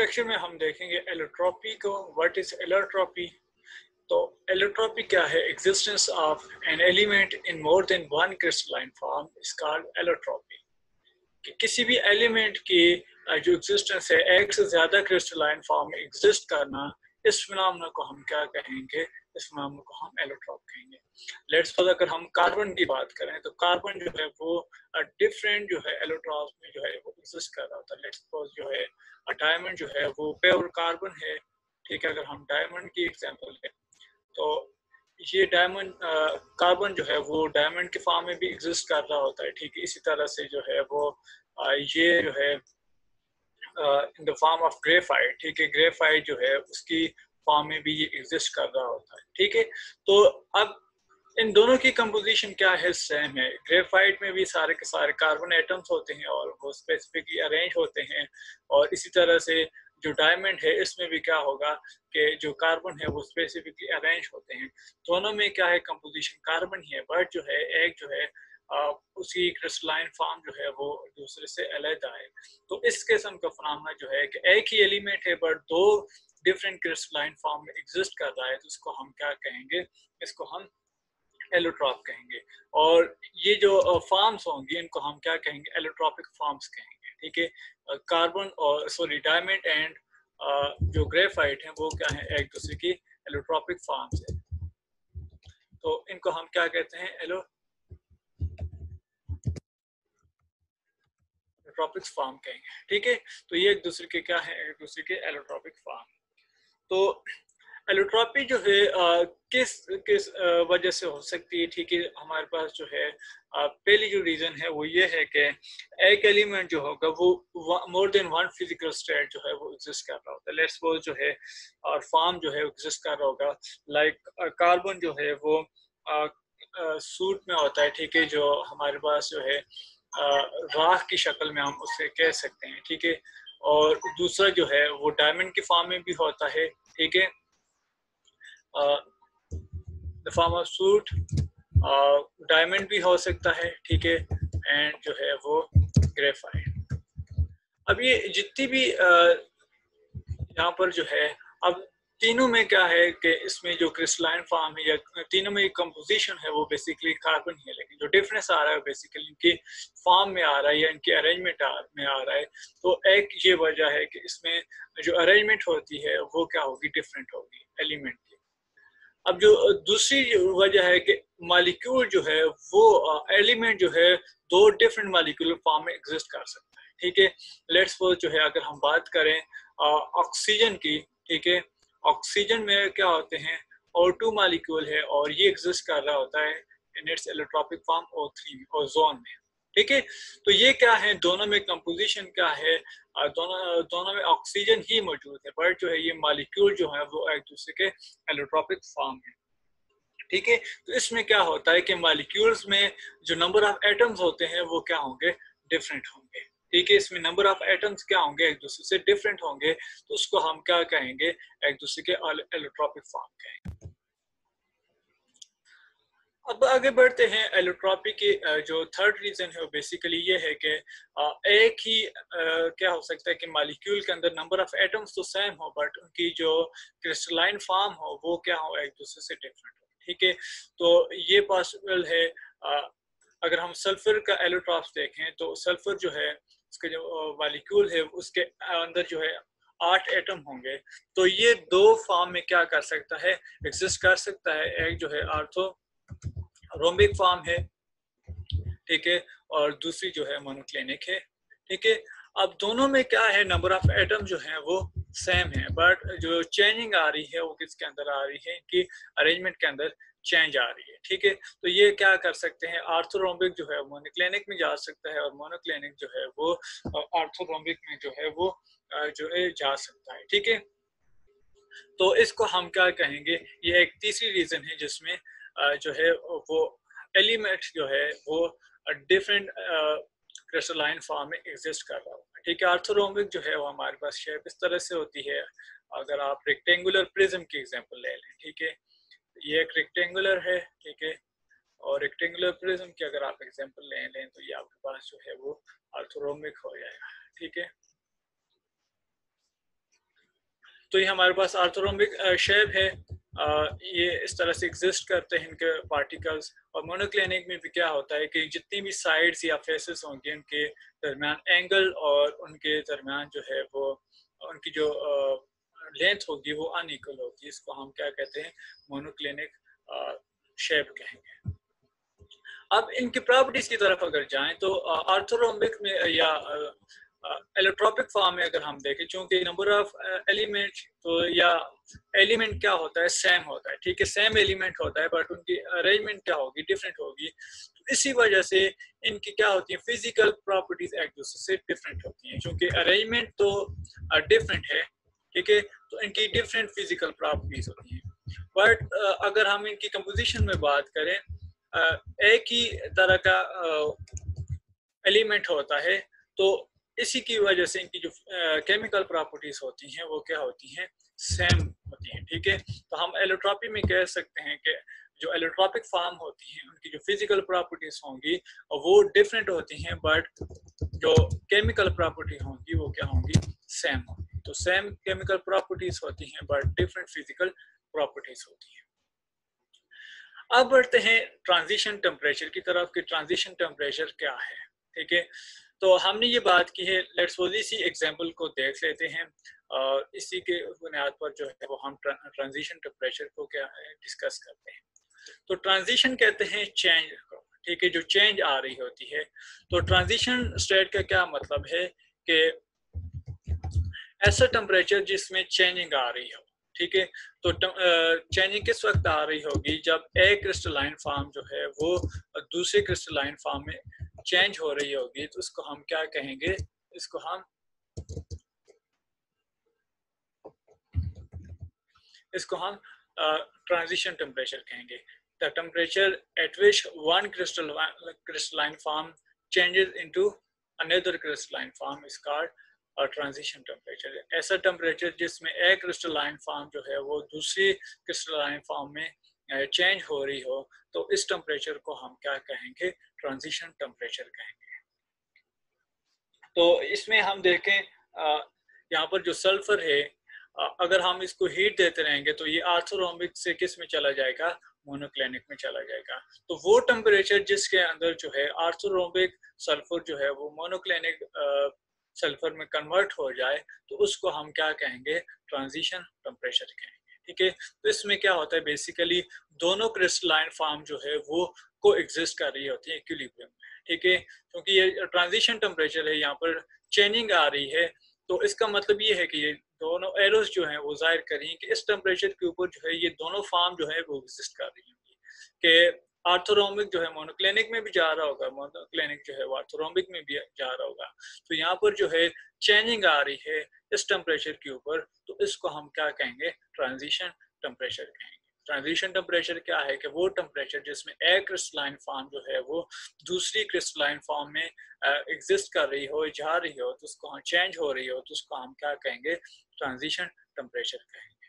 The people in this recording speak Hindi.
सेक्शन में हम देखेंगे एलोट्रॉपी को। What is allotropy? तो एलोट्रॉपी क्या है? Existence of an element in more than one crystalline form is called allotropy. कि किसी भी एलिमेंट की जो एग्जिस्टेंस है एक से ज्यादा क्रिस्टलाइन फॉर्म में एग्जिस्ट करना, इस फिनोमेना को हम क्या कहेंगे? इस फिनोमेना को हम एलोट्रॉप कहेंगे। लेट्स सपोज अगर हम कार्बन की बात करें तो कार्बन जो है वो डिफरेंट जो है एलोट्रॉप में जो है वो एग्जिस्ट कर रहा होता है। लेट्स सपोज जो है डायमंड जो है वो प्योर कार्बन है, ठीक है। अगर हम डायमंड की एग्जांपल लें तो ये डायमंड कार्बन जो है वो डायमंड के फॉर्म में भी एग्जिस्ट कर रहा होता है, ठीक है। इसी तरह से जो है वो ये जो है in the form of graphite, ठीक है। ग्रेफाइट जो है उसकी फॉर्म में भी ये एग्जिस्ट कर रहा होता है, ठीक है। तो अब इन दोनों की कंपोजिशन क्या है? सेम है। ग्रेफाइट में भी सारे के सारे कार्बन एटम्स होते हैं और वो स्पेसिफिकली अरेंज होते हैं, और इसी तरह से जो डायमंड है इसमें भी क्या होगा कि जो कार्बन है वो स्पेसिफिकली अरेंज होते हैं। दोनों में क्या है? कंपोजिशन कार्बन ही है, बट जो है एक जो है उसी क्रिस्टलाइन फॉर्म जो है वो दूसरे से अलग है। तो इस किस्म का फिनोमेना जो है कि एक ही एलिमेंट है बट दो डिफरेंट क्रिस्टलाइन फॉर्म में एग्जिस्ट कर रहा है, तो इसको हम क्या कहेंगे? इसको हम एलोट्रॉप कहेंगे। और ये जो फॉर्म्स होंगी इनको हम क्या कहेंगे? एलोट्रॉपिक फॉर्म्स कहेंगे, ठीक है। कार्बन और सॉरी डायमंड एंड जो ग्रेफाइट है वो क्या है? एक दूसरे की एलोट्रॉपिक फॉर्म्स है। तो इनको हम क्या कहते हैं? एलोट्रॉपिक फॉर्म कहेंगे, ठीक है। तो ये एक दूसरे के क्या है? एक दूसरे के एलोट्रॉपिक फॉर्म। तो एलोट्रॉपी जो है किस किस वजह से हो सकती है, ठीक है। हमारे पास जो है पहली जो रीजन है वो ये है कि एक एलिमेंट जो होगा वो more than one physical state जो है वो एग्जिस्ट कर रहा होता है। लेट्स सपोज जो है और फॉर्म जो है एग्जिस्ट कर रहा होगा। लाइक कार्बन जो है वो सूट में होता है, ठीक है। जो हमारे पास जो है राख की शक्ल में हम उसे कह सकते हैं, ठीक है। और दूसरा जो है वो डायमंड के फॉर्म में भी होता है, ठीक है। The form of suit diamond भी हो सकता है, ठीक है। एंड जो है वो ग्रेफाइट। अब ये जितनी भी यहाँ पर जो है, अब तीनों में क्या है कि इसमें जो क्रिस्टलाइन फॉर्म है या तीनों में कंपोजिशन है वो बेसिकली कार्बन ही है, लेकिन जो डिफरेंस आ रहा है बेसिकली इनकी फॉर्म में आ रहा है या इनकी अरेंजमेंट में आ रहा है। तो एक ये वजह है कि इसमें जो अरेंजमेंट होती है वो क्या होगी? डिफरेंट होगी एलिमेंट की। अब जो दूसरी वजह है कि मॉलिक्यूल जो है वो एलिमेंट जो है दो डिफरेंट मॉलिक्यूलर फॉर्म में एग्जिस्ट कर सकता है, ठीक है। लेट्स सपोज जो है अगर हम बात करें ऑक्सीजन की, ठीक है। ऑक्सीजन में क्या होते हैं? O2 मॉलिक्यूल है और ये एग्जिस्ट कर रहा होता है in its allotropic form O3 में, ओजोन में, ठीक है। तो ये क्या है? दोनों में कंपोजिशन क्या है? दोनों में ऑक्सीजन ही मौजूद है, बट जो है ये मॉलिक्यूल जो है वो एक दूसरे के एलोट्रॉपिक फॉर्म है, ठीक है। तो इसमें क्या होता है कि मॉलिक्यूल्स में जो नंबर ऑफ एटम्स होते हैं वो क्या होंगे? डिफरेंट होंगे, ठीक है। इसमें नंबर ऑफ एटम्स क्या होंगे? एक दूसरे से डिफरेंट होंगे, तो उसको हम क्या कहेंगे? एक दूसरे के एलोट्रॉपिक फॉर्म कहेंगे। अब आगे बढ़ते हैं। एलोट्रॉपी की जो थर्ड रीजन है वो बेसिकली ये है कि एक ही क्या हो सकता है कि मॉलिक्यूल के अंदर नंबर ऑफ एटम्स तो सेम हो बट उनकी जो क्रिस्टलाइन फॉर्म हो वो क्या हो? एक दूसरे से डिफरेंट हो, ठीक है। तो ये पॉसिबल है। अगर हम सल्फर का एलोट्रॉप्स देखें तो सल्फर जो है उसके जो मॉलिक्यूल है उसके अंदर जो है 8 एटम होंगे। तो ये दो फॉर्म में क्या कर सकता है? एग्जिस्ट कर सकता है। एक जो है आर्थो रोम्बिक फॉर्म है, ठीक है। और दूसरी जो है मोनोक्लिनिक है, ठीक है। अब दोनों में क्या है? नंबर ऑफ एटम जो है वो सेम है, बट जो चेंजिंग आ रही है वो किसके अंदर आ रही है? इनकी अरेंजमेंट के अंदर चेंज आ रही है, ठीक है। तो ये क्या कर सकते हैं? आर्थोरोम्बिक जो है मोनोक्लिनिक में जा सकता है और मोनोक्लिनिक जो है वो आर्थोरोम्बिक में जो है वो जो है जा सकता है, ठीक है। तो इसको हम क्या कहेंगे? ये एक तीसरी रीजन है जिसमें जो है वो एलिमेंट जो है वो डिफरेंट क्रिस्टलाइन फॉर्म में एग्जिस्ट कर रहा होगा, ठीक है। आर्थोरोम्बिक जो है वो हमारे पास शेप इस तरह से होती है। अगर आप रेक्टेंगुलर प्रिज्म की एग्जांपल ले लें, ठीक है। ये एक रेक्टेंगुलर है, ठीक है। और रेक्टेंगुलर प्रिज्म की अगर आप एग्जांपल ले लें तो ये आपके पास जो है वो आर्थोरोम्बिक हो जाएगा, ठीक है। तो ये हमारे पास ऑर्थोरोम्बिक शेप है। ये इस तरह से एग्जिस्ट करते हैं इनके पार्टिकल्स। और मोनोक्लिनिक में भी क्या होता है कि जितनी भी साइड्स या फेसेस होंगे उनके दरमियान एंगल और उनके दरमियान जो है वो उनकी जो लेंथ होगी वो अनइक्वल होगी। इसको हम क्या कहते हैं, मोनोक्लिनिक शेप कहेंगे। अब इनकी प्रॉपर्टीज की तरफ अगर जाएं तो ऑर्थोरोम्बिक में या एलोट्रोपिक फॉर्म में अगर हम देखें, चूंकि नंबर ऑफ एलिमेंट तो या एलिमेंट क्या होता है, सेम होता है, ठीक है, सेम एलिमेंट होता है, बट उनकी अरेंजमेंट क्या होगी, डिफरेंट होगी। तो इसी वजह से इनकी क्या होती है, फिजिकल प्रॉपर्टीज एक दूसरे से डिफरेंट होती हैं। चूंकि अरेंजमेंट तो डिफरेंट है, ठीक है, तो इनकी डिफरेंट फिजिकल प्रॉपर्टीज होती हैं। बट अगर हम इनकी कंपोजिशन में बात करें, एक ही तरह का एलिमेंट होता है, तो इसी की वजह से इनकी जो केमिकल प्रॉपर्टीज होती हैं वो क्या होती हैं, सेम होती हैं, ठीक है। तो हम एलोट्रॉपी में कह सकते हैं कि जो एलोट्रॉपिक फॉर्म होती हैं उनकी जो फिजिकल प्रॉपर्टीज होंगी वो डिफरेंट होती हैं, बट जो केमिकल प्रॉपर्टी होंगी वो क्या होंगी, सेम होंगी। तो सेम केमिकल प्रॉपर्टीज होती हैं बट डिफरेंट फिजिकल प्रॉपर्टीज होती हैं। अब बढ़ते हैं ट्रांजिशन टेम्परेचर की तरफ कि ट्रांजिशन टेम्परेचर क्या है, ठीक है। तो हमने ये बात की है, लेट्स सपोज इसी एग्जांपल को देख लेते हैं और इसी के बुनियाद पर जो है वो हम ट्रांजिशन टेम्परेचर को क्या डिस्कस करते हैं। तो ट्रांजिशन कहते हैं चेंज को, ठीक है, जो चेंज आ रही होती है। तो ट्रांजिशन स्टेट का क्या मतलब है कि ऐसा टेम्परेचर जिसमें चेंजिंग आ रही हो, ठीक है। तो चेंजिंग किस वक्त आ रही होगी, जब एक क्रिस्टलाइन फॉर्म जो है वो दूसरे क्रिस्टलाइन फॉर्म में चेंज हो रही होगी। तो इसको हम क्या कहेंगे, इसको हम ट्रांजिशन टेम्परेचर कहेंगे। The temperature at which one crystalline form changes into another crystalline form is called और ट्रांजिशन टेम्परेचर। ऐसा टेम्परेचर जिसमें एक क्रिस्टलाइन फॉर्म जो है वो दूसरी क्रिस्टलाइन फॉर्म में चेंज हो रही हो, तो इस टेम्परेचर को हम क्या कहेंगे, ट्रांजिशन टेम्परेचर कहेंगे। तो इसमें हम देखें यहाँ पर जो सल्फर है, अगर हम इसको हीट देते रहेंगे तो ये ऑर्थोरोम्बिक से किस में चला जाएगा, मोनोक्लिनिक में चला जाएगा। तो वो टेम्परेचर जिसके अंदर जो है ऑर्थोरोम्बिक सल्फर जो है वो मोनोक्लिनिक सल्फर में कन्वर्ट हो जाए, तो उसको हम क्या कहेंगे, ट्रांजिशन टेम्परेचर कहेंगे, ठीक है। तो इसमें क्या होता है, बेसिकली दोनों क्रिस्टलाइन फॉर्म जो है वो को एग्जिस्ट कर रही होती है इक्विलिब्रियम में, ठीक है। क्योंकि ये ट्रांजिशन टेम्परेचर है, यहाँ पर चेंजिंग आ रही है, तो इसका मतलब ये है कि ये दोनों एरोस जो हैं वो जाहिर करें कि इस टेम्परेचर के ऊपर जो है ये दोनों फॉर्म जो है वो एग्जिस्ट कर रही होंगी, कि ऑर्थोरोम्बिक जो है मोनोक्लिनिक में भी जा रहा होगा, मोनोक्लिनिक जो है वो ऑर्थोरोम्बिक में भी जा रहा होगा। तो यहाँ पर जो है चेंजिंग आ रही है इस टेम्परेचर के ऊपर, तो इसको हम क्या कहेंगे, ट्रांजिशन टेम्परेचर कहेंगे। ट्रांजिशन टेम्परेचर क्या है कि वो टेम्परेचर जिसमें एक क्रिस्टलाइन फॉर्म जो है वो दूसरी क्रिस्टलाइन फॉर्म में एग्जिस्ट कर रही हो, जा रही हो, तो उसको हम चेंज हो रही हो, तो उसको हम क्या कहेंगे, ट्रांजिशन टेम्परेचर कहेंगे।